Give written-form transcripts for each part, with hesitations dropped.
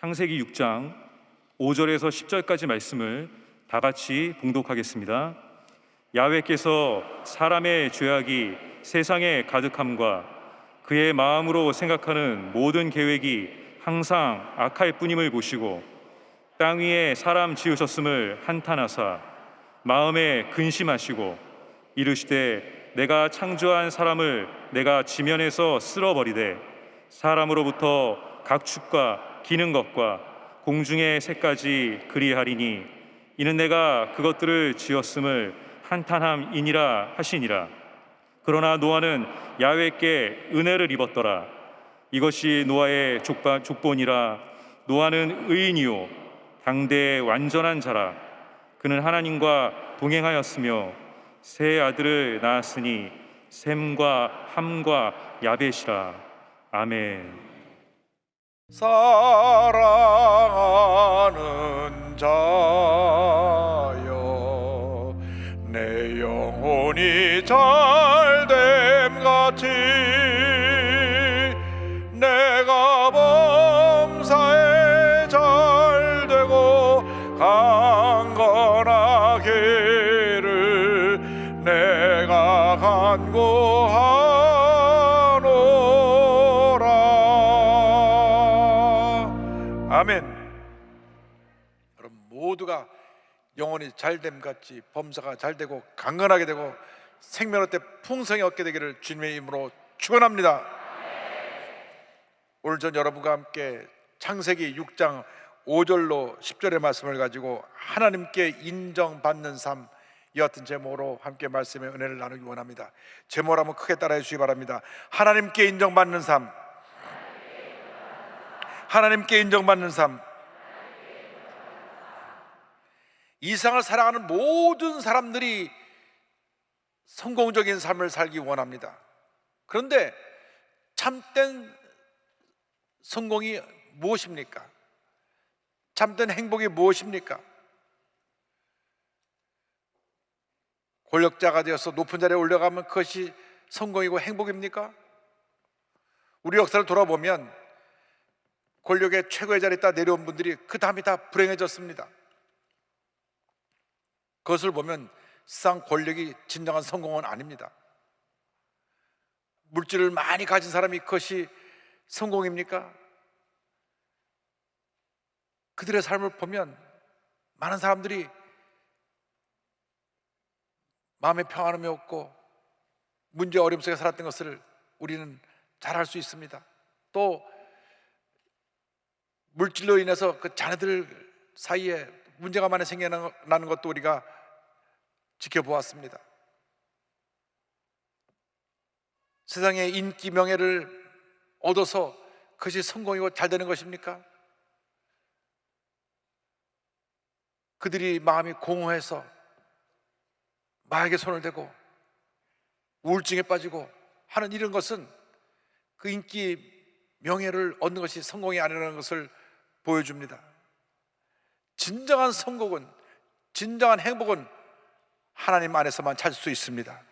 창세기 6장 5절에서 10절까지 말씀을 다 같이 봉독하겠습니다. 야훼께서 사람의 죄악이 세상에 가득함과 그의 마음으로 생각하는 모든 계획이 항상 악할 뿐임을 보시고 땅 위에 사람 지으셨음을 한탄하사 마음에 근심하시고 이르시되 내가 창조한 사람을 내가 지면에서 쓸어버리되 사람으로부터 각 축과 기는 것과 공중의 새까지 그리하리니 이는 내가 그것들을 지었음을 한탄함이니라 하시니라. 그러나 노아는 야훼께 은혜를 입었더라. 이것이 노아의 족본이라. 노아는 의인이요 당대의 완전한 자라. 그는 하나님과 동행하였으며 세 아들을 낳았으니 셈과 함과 야벳이라. 아멘. 사랑하는 자여, 내 영혼이 잘됨 같이 내가 범사에 잘되고 강건하기를 내가 간구하노라. 아멘. 여러분 모두가 영혼이 잘됨 같이 범사가 잘되고 강건하게 되고 생명의 때 풍성히 얻게 되기를 주님의 이름으로 축원합니다. 오늘 전 여러분과 함께 창세기 6장 5절로 10절의 말씀을 가지고 하나님께 인정받는 삶, 이 같은 제목으로 함께 말씀의 은혜를 나누기 원합니다. 제목을 한번 크게 따라해 주시기 바랍니다. 하나님께 인정받는 삶. 하나님께 인정받는 삶. 이 세상을 살아가는 모든 사람들이 성공적인 삶을 살기 원합니다. 그런데 참된 성공이 무엇입니까? 참된 행복이 무엇입니까? 권력자가 되어서 높은 자리에 올라가면 그것이 성공이고 행복입니까? 우리 역사를 돌아보면 권력의 최고의 자리에 있다 내려온 분들이 그 다음에 다 불행해졌습니다. 그것을 보면 세상 권력이 진정한 성공은 아닙니다. 물질을 많이 가진 사람이 그것이 성공입니까? 그들의 삶을 보면 많은 사람들이 마음의 평안함이 없고 문제 어려움 속에 살았던 것을 우리는 잘 알 수 있습니다. 또 물질로 인해서 그 자녀들 사이에 문제가 많이 생겨나는 것도 우리가 지켜보았습니다. 세상의 인기 명예를 얻어서 그것이 성공이고 잘 되는 것입니까? 그들이 마음이 공허해서 마약에 손을 대고 우울증에 빠지고 하는 이런 것은 그 인기 명예를 얻는 것이 성공이 아니라는 것을 보여줍니다. 진정한 성공은, 진정한 행복은 하나님 안에서만 찾을 수 있습니다.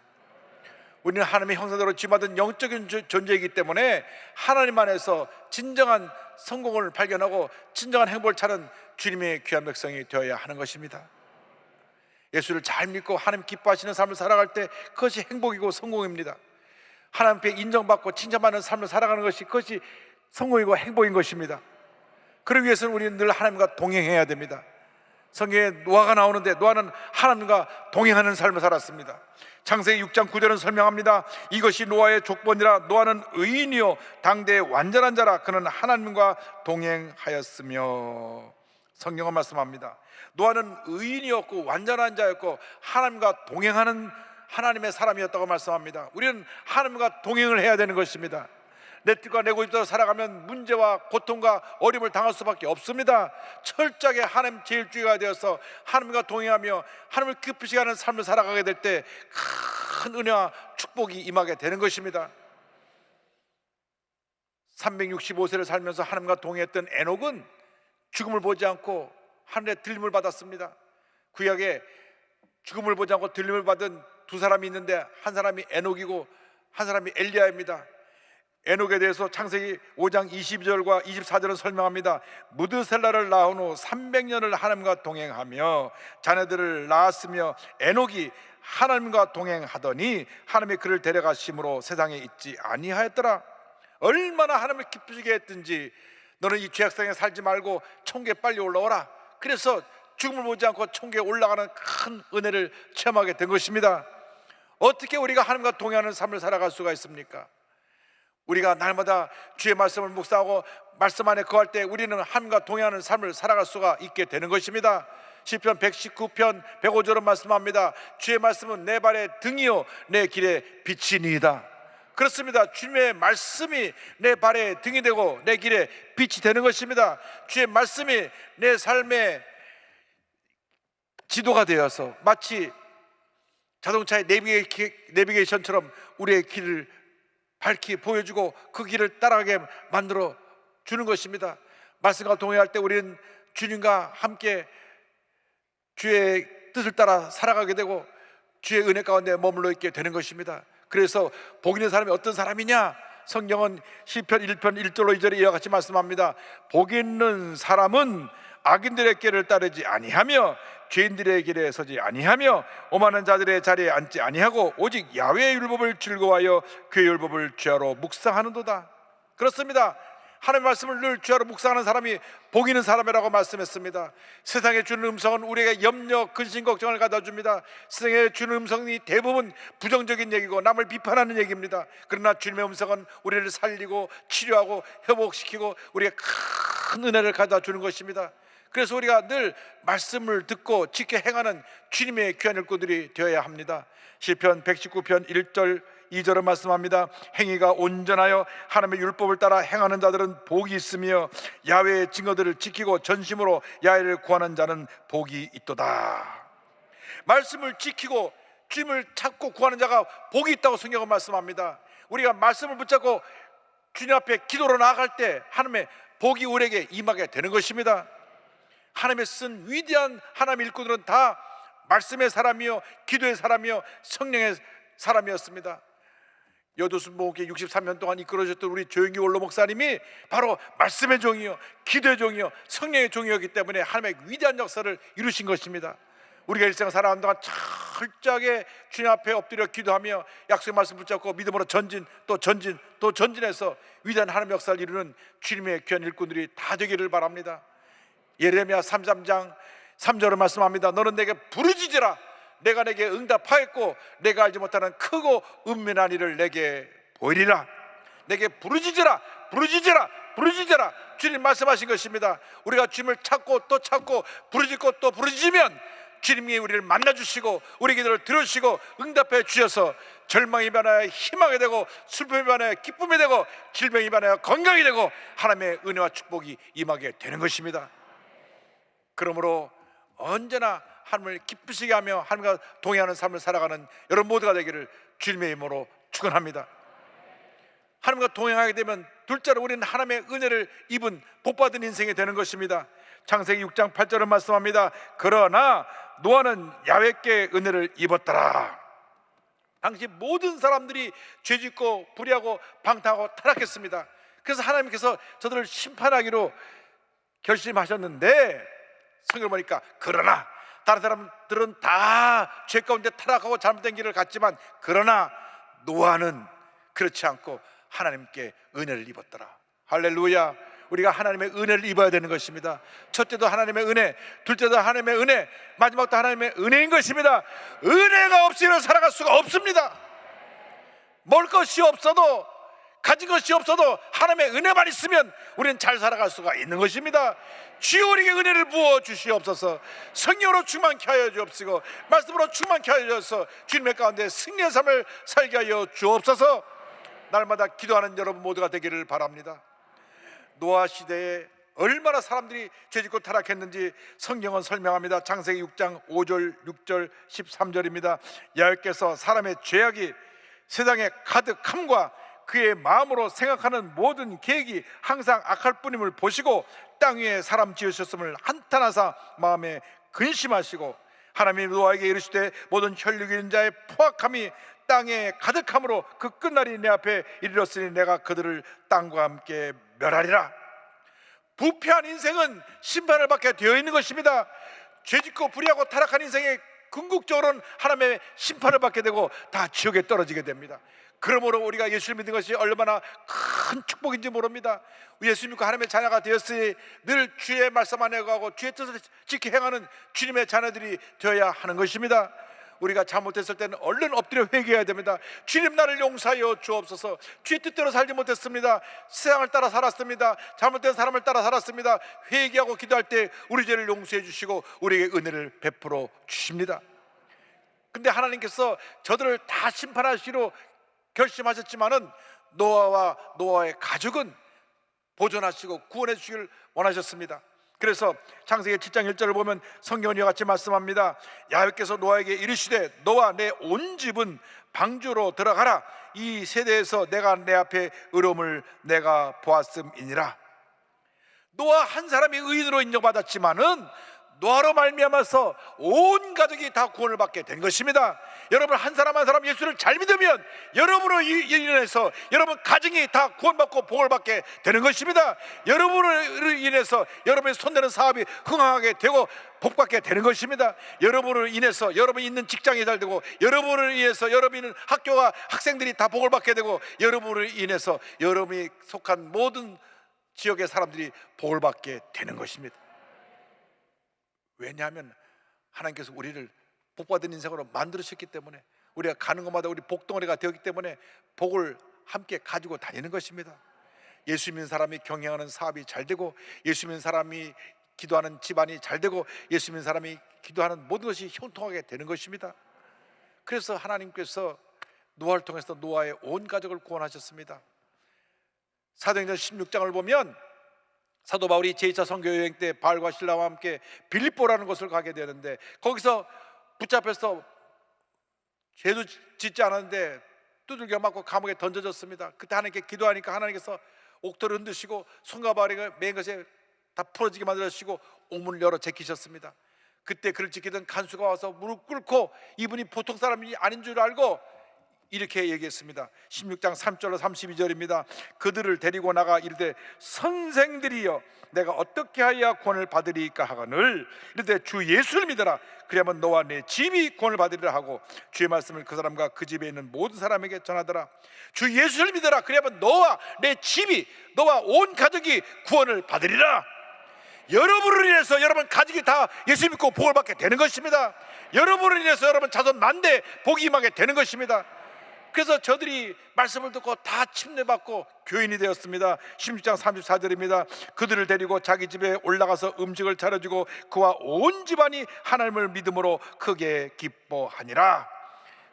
우리는 하나님의 형상대로 지음받은 영적인 존재이기 때문에 하나님 안에서 진정한 성공을 발견하고 진정한 행복을 찾는 주님의 귀한 백성이 되어야 하는 것입니다. 예수를 잘 믿고 하나님 기뻐하시는 삶을 살아갈 때 그것이 행복이고 성공입니다. 하나님 앞에 인정받고 칭찬받는 삶을 살아가는 것이 그것이 성공이고 행복인 것입니다. 그러기 위해서는 우리는 늘 하나님과 동행해야 됩니다. 성경에 노아가 나오는데 노아는 하나님과 동행하는 삶을 살았습니다. 창세기 6장 9절은 설명합니다. 이것이 노아의 족본이라. 노아는 의인이요 당대의 완전한 자라. 그는 하나님과 동행하였으며. 성경은 말씀합니다. 노아는 의인이었고 완전한 자였고 하나님과 동행하는 하나님의 사람이었다고 말씀합니다. 우리는 하나님과 동행을 해야 되는 것입니다. 내 뜻과 내 고집대로 살아가면 문제와 고통과 어려움을 당할 수밖에 없습니다. 철저하게 하나님 제일주의가 되어서 하나님과 동행하며 하나님을 기쁘시게 하는 삶을 살아가게 될 때 큰 은혜와 축복이 임하게 되는 것입니다. 365세를 살면서 하나님과 동행했던 에녹은 죽음을 보지 않고 하늘의 들림을 받았습니다. 구약에 죽음을 보지 않고 들림을 받은 두 사람이 있는데 한 사람이 에녹이고 한 사람이 엘리야입니다. 에녹에 대해서 창세기 5장 22절과 24절은 설명합니다. 무드셀라를 낳은 후 300년을 하나님과 동행하며 자녀들을 낳았으며 에녹이 하나님과 동행하더니 하나님이 그를 데려가심으로 세상에 있지 아니하였더라. 얼마나 하나님을 기쁘시게 했든지 너는 이 죄악성에 살지 말고 천국에 빨리 올라오라. 그래서 죽음을 보지 않고 천국에 올라가는 큰 은혜를 체험하게 된 것입니다. 어떻게 우리가 하나님과 동행하는 삶을 살아갈 수가 있습니까? 우리가 날마다 주의 말씀을 묵상하고 말씀 안에 거할 때 우리는 하나님과 동행하는 삶을 살아갈 수가 있게 되는 것입니다. 시편 119편 105절은 말씀합니다. 주의 말씀은 내 발의 등이요 내 길의 빛이니이다. 그렇습니다. 주님의 말씀이 내 발의 등이 되고 내 길의 빛이 되는 것입니다. 주의 말씀이 내 삶의 지도가 되어서 마치 자동차의 내비게이션처럼 우리의 길을 밝히 보여주고 그 길을 따라가게 만들어 주는 것입니다. 말씀과 동행할 때 우리는 주님과 함께 주의 뜻을 따라 살아가게 되고 주의 은혜 가운데 머물러 있게 되는 것입니다. 그래서 복 있는 사람이 어떤 사람이냐? 성경은 시편 1편 1절로 2절에 이와 같이 말씀합니다. 복 있는 사람은 악인들의 길을 따르지 아니하며 죄인들의 길에 서지 아니하며 오만한 자들의 자리에 앉지 아니하고 오직 야훼의 율법을 즐거워하여 그의 율법을 주야로 묵상하는도다. 그렇습니다. 하나님의 말씀을 늘 주야로 묵상하는 사람이 복 있는 사람이라고 말씀했습니다. 세상에 주는 음성은 우리에게 염려, 근심, 걱정을 가져줍니다. 세상에 주는 음성이 대부분 부정적인 얘기고 남을 비판하는 얘기입니다. 그러나 주님의 음성은 우리를 살리고 치료하고 회복시키고 우리에게 큰 은혜를 가져다 주는 것입니다. 그래서 우리가 늘 말씀을 듣고 지켜 행하는 주님의 귀한 일꾼들이 되어야 합니다. 시편 119편 1절 2절은 말씀합니다. 행위가 온전하여 하나님의 율법을 따라 행하는 자들은 복이 있으며 야훼의 증거들을 지키고 전심으로 야훼를 구하는 자는 복이 있도다. 말씀을 지키고 주님을 찾고 구하는 자가 복이 있다고 성경은 말씀합니다. 우리가 말씀을 붙잡고 주님 앞에 기도로 나아갈 때 하나님의 복이 우리에게 임하게 되는 것입니다. 하나님의 쓴 위대한 하나님의 일꾼들은 다 말씀의 사람이요 기도의 사람이요 성령의 사람이었습니다. 여도순 목회 63년 동안 이끌어주셨던 우리 조영기 원로 목사님이 바로 말씀의 종이요 기도의 종이요 성령의 종이었기 때문에 하나님의 위대한 역사를 이루신 것입니다. 우리가 일생 살아가는 동안 철저하게 주님 앞에 엎드려 기도하며 약속의 말씀 붙잡고 믿음으로 전진 또 전진 또 전진해서 위대한 하나님의 역사를 이루는 주님의 귀한 일꾼들이 다 되기를 바랍니다. 예레미야 33장 3절을 말씀합니다. 너는 내게 부르짖으라. 내가 내게 응답하였고 내가 알지 못하는 크고 은밀한 일을 내게 보이리라. 내게 부르짖으라 부르짖으라 부르짖으라. 주님 말씀하신 것입니다. 우리가 주님을 찾고 또 찾고 부르짖고 또 부르짖으면 주님이 우리를 만나주시고 우리 기도를 들으시고 응답해 주셔서 절망이 변하여 희망이 되고 슬픔이 변하여 기쁨이 되고 질병이 변하여 건강이 되고 하나님의 은혜와 축복이 임하게 되는 것입니다. 그러므로 언제나 하나님을 기쁘시게 하며 하나님과 동행하는 삶을 살아가는 여러분 모두가 되기를 주님의 이름으로 축원합니다. 하나님과 동행하게 되면 둘째로 우리는 하나님의 은혜를 입은 복받은 인생이 되는 것입니다. 창세기 6장 8절은 말씀합니다. 그러나 노아는 야훼께 은혜를 입었더라. 당시 모든 사람들이 죄짓고 불의하고 방탕하고 타락했습니다. 그래서 하나님께서 저들을 심판하기로 결심하셨는데 성경을 보니까 그러나 다른 사람들은 다 죄 가운데 타락하고 잘못된 길을 갔지만 그러나 노아는 그렇지 않고 하나님께 은혜를 입었더라. 할렐루야. 우리가 하나님의 은혜를 입어야 되는 것입니다. 첫째도 하나님의 은혜, 둘째도 하나님의 은혜, 마지막도 하나님의 은혜인 것입니다. 은혜가 없이는 살아갈 수가 없습니다. 먹을 것이 없어도 가진 것이 없어도 하나님의 은혜만 있으면 우리는 잘 살아갈 수가 있는 것입니다. 주여 우리에게 은혜를 부어 주시옵소서. 성령으로 충만케 하여 주옵시고 말씀으로 충만케 하여 주셔서 주님의 가운데 승리의 삶을 살게 하여 주옵소서. 날마다 기도하는 여러분 모두가 되기를 바랍니다. 노아 시대에 얼마나 사람들이 죄짓고 타락했는지 성경은 설명합니다. 창세기 6장 5절 6절 13절입니다. 야훼께서 사람의 죄악이 세상에 가득함과 그의 마음으로 생각하는 모든 계획이 항상 악할 뿐임을 보시고 땅 위에 사람 지으셨음을 한탄하사 마음에 근심하시고 하나님이 노아에게 이르시되 모든 혈육 있는 자의 포악함이 땅에 가득함으로 그 끝날이 내 앞에 이르렀으니 내가 그들을 땅과 함께 멸하리라. 부패한 인생은 심판을 받게 되어 있는 것입니다. 죄짓고 불의하고 타락한 인생에 궁극적으로는 하나님의 심판을 받게 되고 다 지옥에 떨어지게 됩니다. 그러므로 우리가 예수를 믿는 것이 얼마나 큰 축복인지 모릅니다. 예수 믿고 하나님의 자녀가 되었으니 늘 주의 말씀 안에 가고 주의 뜻을 지켜 행하는 주님의 자녀들이 되어야 하는 것입니다. 우리가 잘못했을 때는 얼른 엎드려 회개해야 됩니다. 주님, 나를 용서하여 주옵소서. 주의 뜻대로 살지 못했습니다. 세상을 따라 살았습니다. 잘못된 사람을 따라 살았습니다. 회개하고 기도할 때 우리 죄를 용서해 주시고 우리에게 은혜를 베풀어 주십니다. 근데 하나님께서 저들을 다 심판하시기로 결심하셨지만은 노아와 노아의 가족은 보존하시고 구원해 주시길 원하셨습니다. 그래서 창세기 7장 1절을 보면 성경은 이와 같이 말씀합니다. 야훼께서 노아에게 이르시되 너와 내 온 집은 방주로 들어가라. 이 세대에서 내가 내 앞에 의로움을 내가 보았음이니라. 노아 한 사람이 의인으로 인정받았지만은 노아로 말미암아서 온 가족이 다 구원을 받게 된 것입니다. 여러분, 한 사람 한 사람 예수를 잘 믿으면 여러분으로 인해서 여러분 가정이 다 구원받고 복을 받게 되는 것입니다. 여러분으로 인해서 여러분이 손대는 사업이 흥황하게 되고 복받게 되는 것입니다. 여러분으로 인해서 여러분이 있는 직장이 잘 되고 여러분으로 인해서 여러분이 있는 학교가 학생들이 다 복을 받게 되고 여러분으로 인해서 여러분이 속한 모든 지역의 사람들이 복을 받게 되는 것입니다. 왜냐하면 하나님께서 우리를 복받은 인생으로 만들으셨기 때문에, 우리가 가는 곳마다 우리 복덩어리가 되었기 때문에 복을 함께 가지고 다니는 것입니다. 예수 믿는 사람이 경영하는 사업이 잘 되고, 예수 믿는 사람이 기도하는 집안이 잘 되고, 예수 믿는 사람이 기도하는 모든 것이 형통하게 되는 것입니다. 그래서 하나님께서 노아를 통해서 노아의 온 가족을 구원하셨습니다. 사도행전 16장을 보면 사도 바울이 제2차 선교 여행 때 바울과 실라와 함께 빌립보라는 곳을 가게 되는데, 거기서 붙잡혀서 죄도 짓지 않았는데 두들겨 맞고 감옥에 던져졌습니다. 그때 하나님께 기도하니까 하나님께서 옥토를 흔드시고 손과 발이 맨 것에 다 풀어지게 만들어주시고 옥문을 열어 제키셨습니다. 그때 그를 지키던 간수가 와서 무릎 꿇고 이분이 보통 사람이 아닌 줄 알고 이렇게 얘기했습니다. 16장 3절로 32절입니다. 그들을 데리고 나가 이르되 선생들이여 내가 어떻게 하여야 구원을 받으리까 하거늘 이르되 주 예수를 믿어라. 그리하면 너와 내 집이 구원을 받으리라 하고 주의 말씀을 그 사람과 그 집에 있는 모든 사람에게 전하더라. 주 예수를 믿어라. 그리하면 너와 내 집이, 너와 온 가족이 구원을 받으리라. 여러분을 인해서 여러분 가족이 다 예수 믿고 복을 받게 되는 것입니다. 여러분을 인해서 여러분 자손 만대 복이 임하게 되는 것입니다. 그래서 저들이 말씀을 듣고 다 침례받고 교인이 되었습니다. 16장 34절입니다. 그들을 데리고 자기 집에 올라가서 음식을 차려주고 그와 온 집안이 하나님을 믿음으로 크게 기뻐하니라.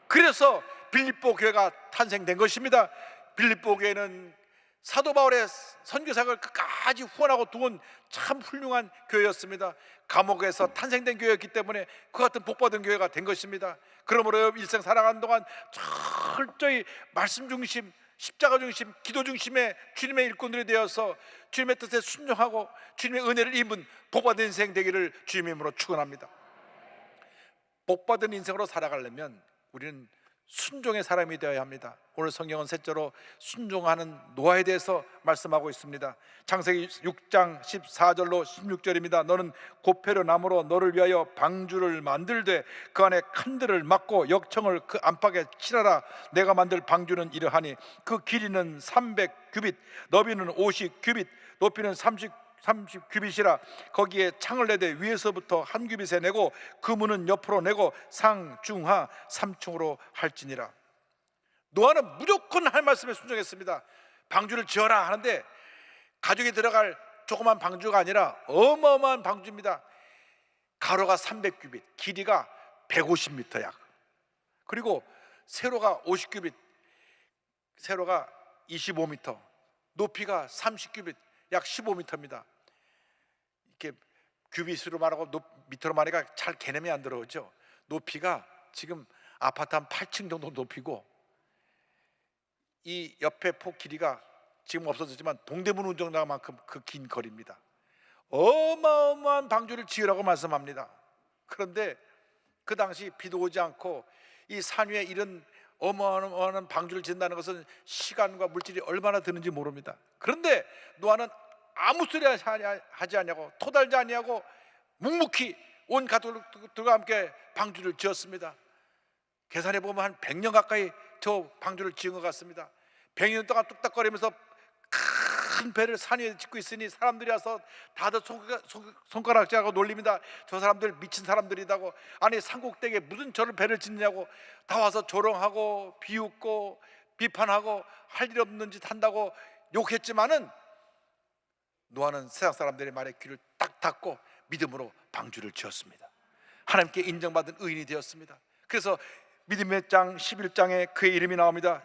그래서 빌립보 교회가 탄생된 것입니다. 빌립보 교회는 사도 바울의 선교사역을 끝까지 후원하고 도운 참 훌륭한 교회였습니다. 감옥에서 탄생된 교회였기 때문에 그 같은 복받은 교회가 된 것입니다. 그러므로 일생 살아가는 동안 철저히 말씀 중심, 십자가 중심, 기도 중심의 주님의 일꾼들이 되어서 주님의 뜻에 순종하고 주님의 은혜를 입은 복받은 인생 되기를 주님의 이름으로 축원합니다. 복받은 인생으로 살아가려면 우리는 순종의 사람이 되어야 합니다. 오늘 성경은 셋째로 순종하는 노아에 대해서 말씀하고 있습니다. 창세기 6장 14절로 16절입니다. 너는 고페려 나무로 너를 위하여 방주를 만들되 그 안에 칸들을 막고 역청을 그 안팎에 칠하라. 내가 만들 방주는 이러하니 그 길이는 300규빗, 너비는 50규빗, 높이는 30규빗이라. 거기에 창을 내되 위에서부터 한 규빗에 내고 그 문은 옆으로 내고 상중하 3층으로 할지니라. 노아는 무조건 할 말씀에 순종했습니다. 방주를 지어라 하는데 가족이 들어갈 조그만 방주가 아니라 어마어마한 방주입니다. 가로가 300규빗, 길이가 150m 약, 그리고 세로가 50규빗, 세로가 25m, 높이가 30규빗, 약 15m입니다. 이렇게 규빗으로 말하고 미터로 말하니까 잘 개념이 안 들어오죠. 높이가 지금 아파트 한 8층 정도 높이고, 이 옆에 폭 길이가 지금 없어졌지만 동대문 운정장만큼 그 긴 거리입니다. 어마어마한 방주를 지으라고 말씀합니다. 그런데 그 당시 비도 오지 않고 이 산 위에 이런 어마어마한 방주를 짓는다는 것은 시간과 물질이 얼마나 드는지 모릅니다. 그런데 노아는 아무 소리 하지 아니하고 토달지 아니하고 묵묵히 온 가족들과 함께 방주를 지었습니다. 계산해 보면 한 100년 가까이 저 방주를 지은 것 같습니다. 100년 동안 뚝딱거리면서 큰 배를 산 위에 짓고 있으니 사람들이 와서 다들 손가락질하고 놀립니다. 저 사람들 미친 사람들이라고. 아니 산꼭대기에 무슨 저런 배를 짓느냐고 다 와서 조롱하고 비웃고 비판하고 할 일 없는 짓 한다고 욕했지만은 노아는 세상 사람들의 말에 귀를 딱 닫고 믿음으로 방주를 지었습니다. 하나님께 인정받은 의인이 되었습니다. 그래서 믿음의 장 11장에 그의 이름이 나옵니다.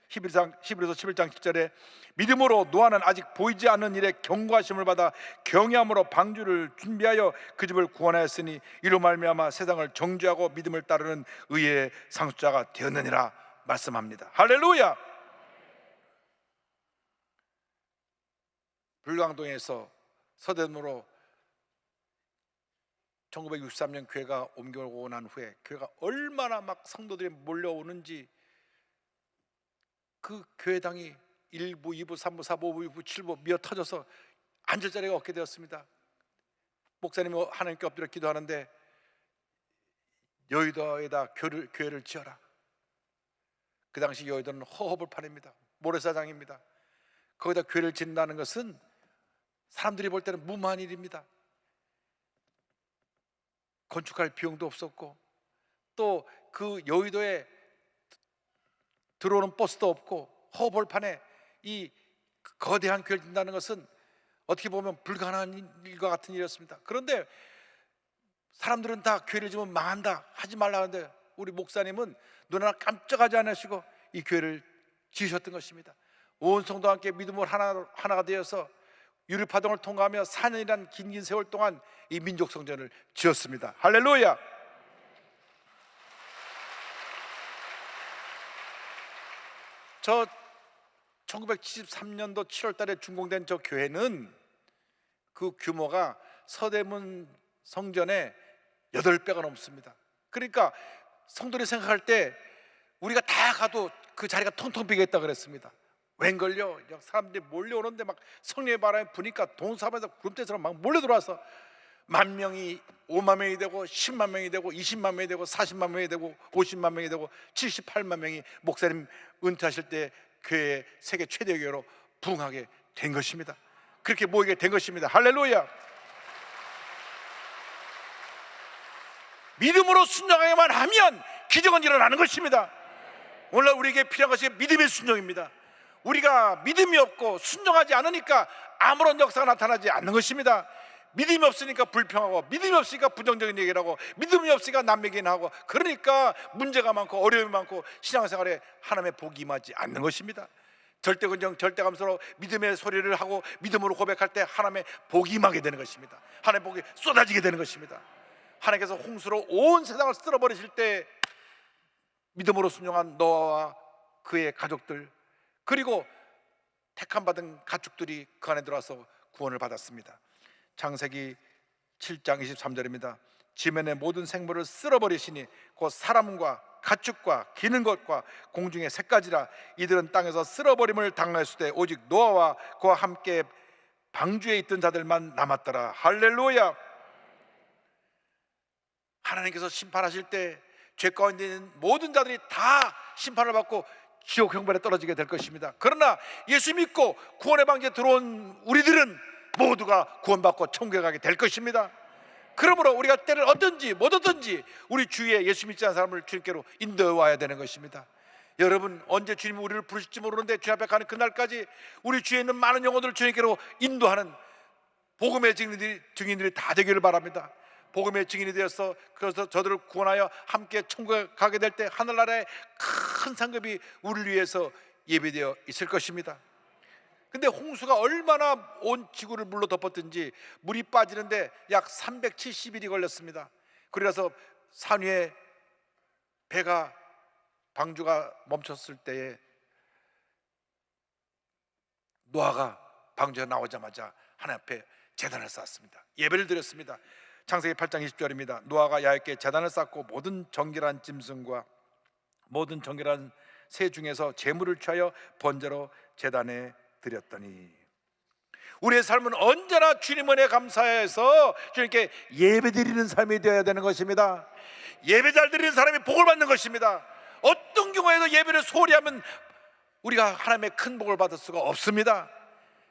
11에서 11장 7절에 믿음으로 노아는 아직 보이지 않는 일에 경고하심을 받아 경외함으로 방주를 준비하여 그 집을 구원하였으니 이로 말미암아 세상을 정죄하고 믿음을 따르는 의의 상속자가 되었느니라 말씀합니다. 할렐루야. 불광동에서 서대문으로 1963년 교회가 옮겨오고 난 후에 교회가 얼마나 막 성도들이 몰려오는지 그 교회당이 1부, 2부, 3부, 4부, 5부, 7부 미어 터져서 앉을 자리가 없게 되었습니다. 목사님이 하나님께 엎드려 기도하는데 여의도에다 교회를 지어라. 그 당시 여의도는 허허벌판입니다. 모래사장입니다. 거기다 교회를 짓는다는 것은 사람들이 볼 때는 무모한 일입니다. 건축할 비용도 없었고 또 그 여의도에 들어오는 버스도 없고 허벌판에 이 거대한 교회를 짓는다는 것은 어떻게 보면 불가능한 일과 같은 일이었습니다. 그런데 사람들은 다 교회를 지으면 망한다 하지 말라 하는데 우리 목사님은 눈 하나 깜짝하지 않으시고 이 교회를 지으셨던 것입니다. 온 성도와 함께 믿음으로 하나가 되어서 유리파동을 통과하며 4년이란 긴 세월 동안 이 민족 성전을 지었습니다. 할렐루야. 저 1973년도 7월 달에 준공된 저 교회는 그 규모가 서대문 성전의 8배가 넘습니다. 그러니까 성도들이 생각할 때 우리가 다 가도 그 자리가 텅텅 비겠다 그랬습니다. 웬걸요? 사람들이 몰려오는데 막 성령의 바람이 부니까 동사무에서 구름대처럼 막 몰려 들어와서 10,000명이 50,000명이 되고 10만 명이 되고 20만 명이 되고 40만 명이 되고 50만 명이 되고 78만 명이 목사님 은퇴하실 때 교회 세계 최대 교회로 부흥하게 된 것입니다. 그렇게 모이게 된 것입니다. 할렐루야. 믿음으로 순종하기만 하면 기적은 일어나는 것입니다. 오늘 우리에게 필요한 것이 믿음의 순종입니다. 우리가 믿음이 없고 순종하지 않으니까 아무런 역사가 나타나지 않는 것입니다. 믿음이 없으니까 불평하고 믿음이 없으니까 부정적인 얘기를 하고 믿음이 없으니까 남에게나 하고 그러니까 문제가 많고 어려움이 많고 신앙생활에 하나님의 복이 임하지 않는 것입니다. 절대근정 절대감수로 믿음의 소리를 하고 믿음으로 고백할 때 하나님의 복이 임하게 되는 것입니다. 하나님의 복이 쏟아지게 되는 것입니다. 하나님께서 홍수로 온 세상을 쓸어버리실 때 믿음으로 순종한 노아와 그의 가족들 그리고 택함받은 가축들이 그 안에 들어와서 구원을 받았습니다. 창세기 7장 23절입니다. 지면의 모든 생물을 쓸어버리시니 곧 사람과 가축과 기는 것과 공중의 새까지라 이들은 땅에서 쓸어버림을 당하였을 때 오직 노아와 그와 함께 방주에 있던 자들만 남았더라. 할렐루야. 하나님께서 심판하실 때 죄 가운데 있는 모든 자들이 다 심판을 받고 지옥 형벌에 떨어지게 될 것입니다. 그러나 예수 믿고 구원의 방주에 들어온 우리들은 모두가 구원받고 천국에 가게 될 것입니다. 그러므로 우리가 때를 얻든지 못 얻든지 우리 주위에 예수 믿지 않는 사람을 주님께로 인도해 와야 되는 것입니다. 여러분 언제 주님이 우리를 부르실지 모르는데 주님 앞에 가는 그날까지 우리 주위에 있는 많은 영혼들을 주님께로 인도하는 복음의 증인들이 다 되기를 바랍니다. 복음의 증인이 되어서 그래서 저들을 구원하여 함께 천국에 가게 될 때 하늘나라의 큰 상급이 우리를 위해서 예비되어 있을 것입니다. 근데 홍수가 얼마나 온 지구를 물로 덮었든지 물이 빠지는데 약 370일이 걸렸습니다. 그래서 산 위에 배가 방주가 멈췄을 때에 노아가 방주에 나오자마자 하나님 앞에 제단을 쌓았습니다. 예배를 드렸습니다. 창세기 8장 20절입니다. 노아가 야훼께 제단을 쌓고 모든 정결한 짐승과 모든 정결한 새 중에서 제물을 취하여 번제로 제단에 드렸더니. 우리의 삶은 언제나 주님 은혜 감사해서 주님께 예배드리는 삶이 되어야 되는 것입니다. 예배 잘 드리는 사람이 복을 받는 것입니다. 어떤 경우에도 예배를 소홀히 하면 우리가 하나님의 큰 복을 받을 수가 없습니다.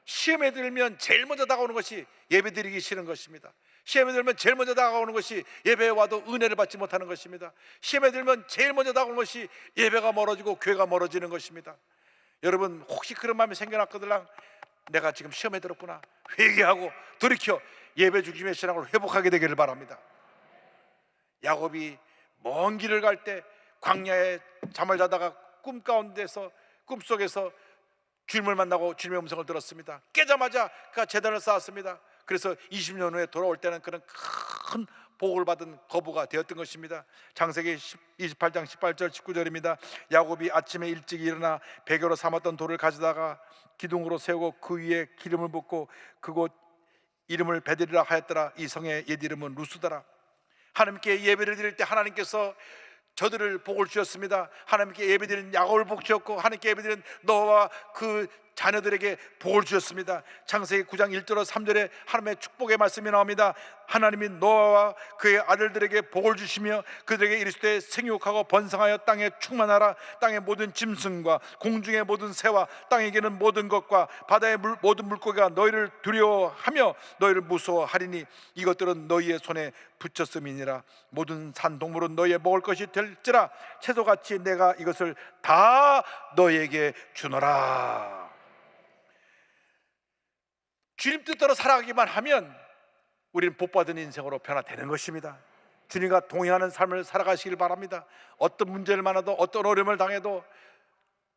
시험에 들면 제일 먼저 다가오는 것이 예배드리기 싫은 것입니다. 시험에 들면 제일 먼저 다가오는 것이 예배에 와도 은혜를 받지 못하는 것입니다. 시험에 들면 제일 먼저 다가오는 것이 예배가 멀어지고 교회가 멀어지는 것입니다. 여러분, 혹시 그런 마음이 생겨났거들랑 내가 지금 시험에 들었구나, 회개하고 돌이켜 예배 중심의 신앙으로 회복하게 되기를 바랍니다. 야곱이 먼 길을 갈 때 광야에 잠을 자다가 꿈 가운데서, 꿈속에서 주님을 만나고 주님의 음성을 들었습니다. 깨자마자 그가 제단을 쌓았습니다. 그래서 20년 후에 돌아올 때는 그는 큰 복을 받은 거부가 되었던 것입니다. 창세기 28장 18절 19절입니다. 야곱이 아침에 일찍 일어나 베개로 삼았던 돌을 가져다가 기둥으로 세우고 그 위에 기름을 붓고 그곳 이름을 베들이라 하였더라. 이 성의 옛 이름은 루스더라. 하나님께 예배를 드릴 때 하나님께서 저들을 복을 주셨습니다. 하나님께 예배드리는 야곱을 복 주셨고, 하나님께 예배드리는 너와 그 자녀들에게 복을 주셨습니다. 창세기 9장 1절로 3절에 하나님의 축복의 말씀이 나옵니다. 하나님이 노아와 그의 아들들에게 복을 주시며 그들에게 이르시되 생육하고 번성하여 땅에 충만하라. 땅의 모든 짐승과 공중의 모든 새와 땅에 기는 모든 것과 바다의 모든 물고기가 너희를 두려워하며 너희를 무서워하리니 이것들은 너희의 손에 붙였음이니라. 모든 산 동물은 너희의 먹을 것이 될지라. 채소같이 내가 이것을 다 너희에게 주노라. 주님 뜻대로 살아가기만 하면 우리는 복받은 인생으로 변화되는 것입니다. 주님과 동행하는 삶을 살아가시길 바랍니다. 어떤 문제를 만나도, 어떤 어려움을 당해도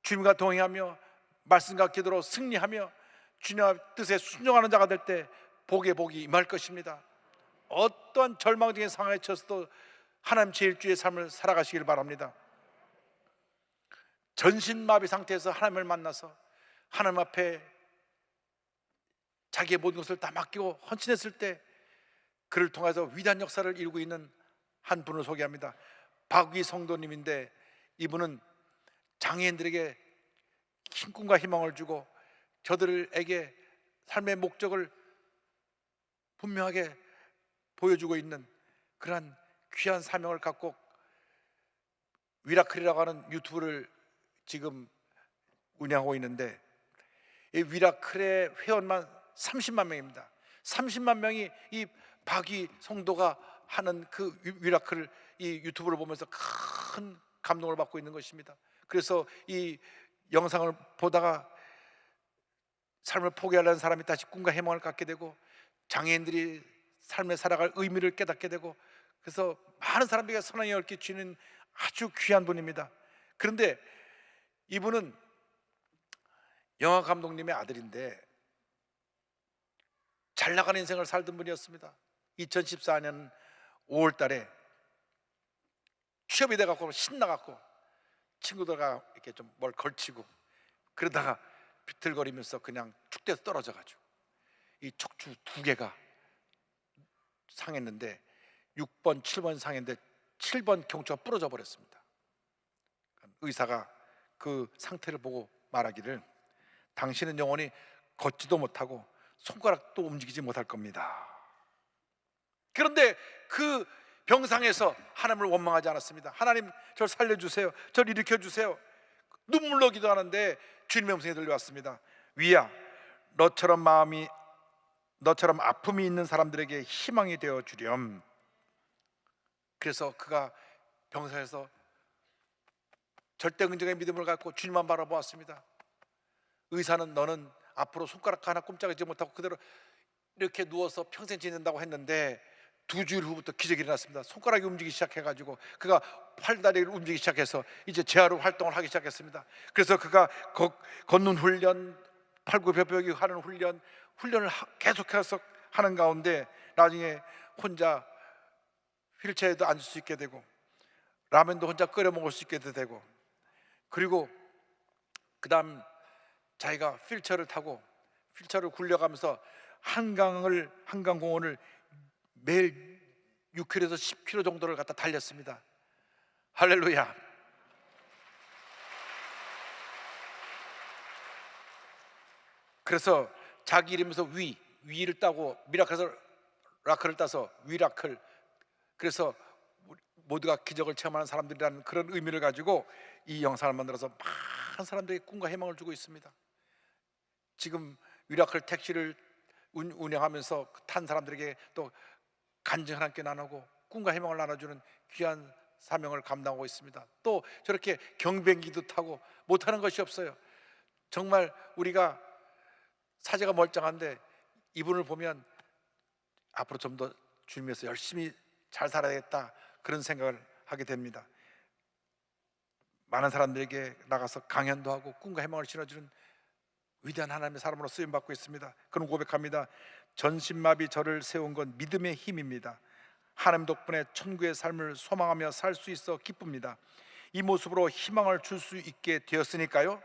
주님과 동행하며 말씀과 기도로 승리하며 주님의 뜻에 순종하는 자가 될 때 복의 복이 임할 것입니다. 어떠한 절망적인 상황에 처해서도 하나님 제일주의 삶을 살아가시길 바랍니다. 전신마비 상태에서 하나님을 만나서 하나님 앞에 자기의 모든 것을 다 맡기고 헌신했을 때 그를 통해서 위대한 역사를 이루고 있는 한 분을 소개합니다. 박위 성도님인데 이분은 장애인들에게 큰 꿈과 희망을 주고 저들에게 삶의 목적을 분명하게 보여주고 있는 그러한 귀한 사명을 갖고 위라클이라고 하는 유튜브를 지금 운영하고 있는데, 이 위라클의 회원만 30만 명입니다. 30만 명이 이 박위 성도가 하는 그 위라클 이 유튜브를 보면서 큰 감동을 받고 있는 것입니다. 그래서 이 영상을 보다가 삶을 포기하려는 사람이 다시 꿈과 희망을 갖게 되고, 장애인들이 삶에 살아갈 의미를 깨닫게 되고, 그래서 많은 사람들에게 선한 영향을 끼치는 아주 귀한 분입니다. 그런데 이분은 영화 감독님의 아들인데 잘 나가는 인생을 살던 분이었습니다. 2014년 5월 달에 취업이 돼갖고 신나갖고 친구들과 이렇게 좀 뭘 걸치고 그러다가 비틀거리면서 그냥 축대에서 떨어져가지고 이 척추 2개가 상했는데 6번, 7번 상했는데 7번 경추가 부러져 버렸습니다. 의사가 그 상태를 보고 말하기를 당신은 영원히 걷지도 못하고 손가락도 움직이지 못할 겁니다. 그런데 그 병상에서 하나님을 원망하지 않았습니다. 하나님 저를 살려주세요, 저를 일으켜주세요. 눈물로 기도하는데 주님의 음성이 들려왔습니다. 위야, 너처럼 아픔이 있는 사람들에게 희망이 되어 주렴. 그래서 그가 병상에서 절대 긍정의 믿음을 갖고 주님만 바라보았습니다. 의사는 너는 앞으로 손가락 하나 꼼짝하지 못하고 그대로 이렇게 누워서 평생 지낸다고 했는데 2주일 후부터 기적이 일어났습니다. 손가락이 움직이기 시작해가지고 그가 팔다리를 움직이기 시작해서 이제 재활로 활동을 하기 시작했습니다. 그래서 그가 걷는 훈련, 팔굽혀펴기 하는 훈련을 계속해서 하는 가운데 나중에 혼자 휠체어에도 앉을 수 있게 되고 라면도 혼자 끓여 먹을 수 있게 되고, 그리고 그 다음 자기가 휠체어를 타고 휠체어를 굴려가면서 한강공원을 매일 6km에서 10km 정도를 갖다 달렸습니다. 할렐루야. 그래서 자기 이름에서 위를 따고 미라클에서 라클을 따서 위라클, 그래서 모두가 기적을 체험하는 사람들이라는 그런 의미를 가지고 이 영상을 만들어서 많은 사람들에게 꿈과 희망을 주고 있습니다. 지금 위라클 택시를 운영하면서 탄 사람들에게 또 간증을 함께 나누고 꿈과 희망을 나눠주는 귀한 사명을 감당하고 있습니다. 또 저렇게 경비행기도 타고 못하는 것이 없어요. 정말 우리가 사제가 멀쩡한데 이분을 보면 앞으로 좀 더 주님께서 열심히 잘 살아야겠다, 그런 생각을 하게 됩니다. 많은 사람들에게 나가서 강연도 하고 꿈과 희망을 실어주는 위대한 하나님의 사람으로 쓰임받고 있습니다. 그런 고백합니다. 전신마비 저를 세운 건 믿음의 힘입니다. 하나님 덕분에 천국의 삶을 소망하며 살 수 있어 기쁩니다. 이 모습으로 희망을 줄 수 있게 되었으니까요,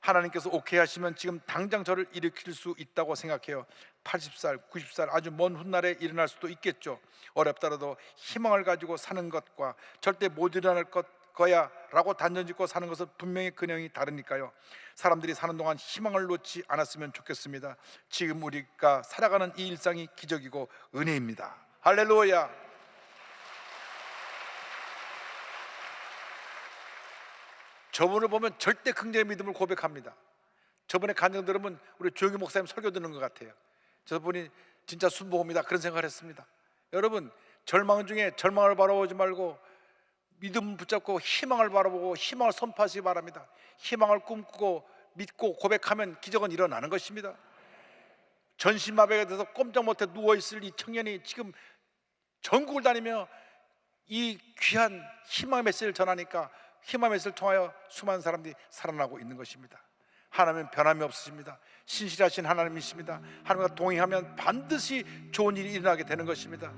하나님께서 오케이 하시면 지금 당장 저를 일으킬 수 있다고 생각해요. 80살, 90살 아주 먼 훗날에 일어날 수도 있겠죠. 어렵더라도 희망을 가지고 사는 것과 절대 못 일어날 거야 라고 단정짓고 사는 것은 분명히 근형이 다르니까요. 사람들이 사는 동안 희망을 놓지 않았으면 좋겠습니다. 지금 우리가 살아가는 이 일상이 기적이고 은혜입니다. 할렐루야. 저분을 보면 절대 긍정의 믿음을 고백합니다. 저번에 간증 들으면 우리 조영기 목사님 설교 듣는 것 같아요. 저분이 진짜 순복음이다, 그런 생각을 했습니다. 여러분, 절망 중에 절망을 바라보지 말고 믿음 붙잡고 희망을 바라보고 희망을 선포하시기 바랍니다. 희망을 꿈꾸고 믿고 고백하면 기적은 일어나는 것입니다. 전신마비가 돼서 꼼짝 못해 누워있을 이 청년이 지금 전국을 다니며 이 귀한 희망의 메시지를 전하니까 희망의 메시지를 통하여 수많은 사람들이 살아나고 있는 것입니다. 하나님은 변함이 없으십니다. 신실하신 하나님이십니다. 하나님과 동행하면 반드시 좋은 일이 일어나게 되는 것입니다.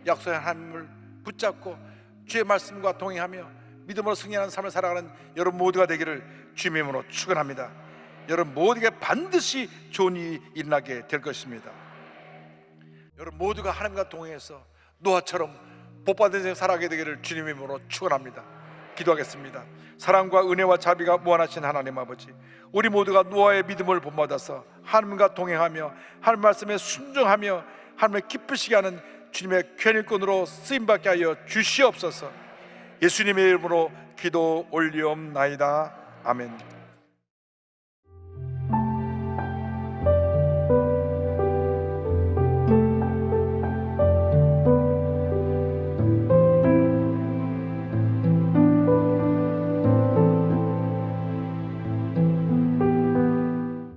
약속의 하나님을 붙잡고 주의 말씀과 동행하며 믿음으로 승리하는 삶을 살아가는 여러분 모두가 되기를 주님의 이름으로 축원합니다. 여러분 모두에게 반드시 좋은 일이 일어나게 될 것입니다. 여러분 모두가 하나님과 동행해서 노아처럼 복받은 인생 살아가게 되기를 주님의 이름으로 축원합니다. 기도하겠습니다. 사랑과 은혜와 자비가 무한하신 하나님 아버지, 우리 모두가 노아의 믿음을 본받아서 하나님과 동행하며 하나님 말씀에 순종하며 하나님을 기쁘시게 하는 주님의 편일꾼으로 쓰임받게 하여 주시옵소서. 예수님의 이름으로 기도 올리옵나이다. 아멘.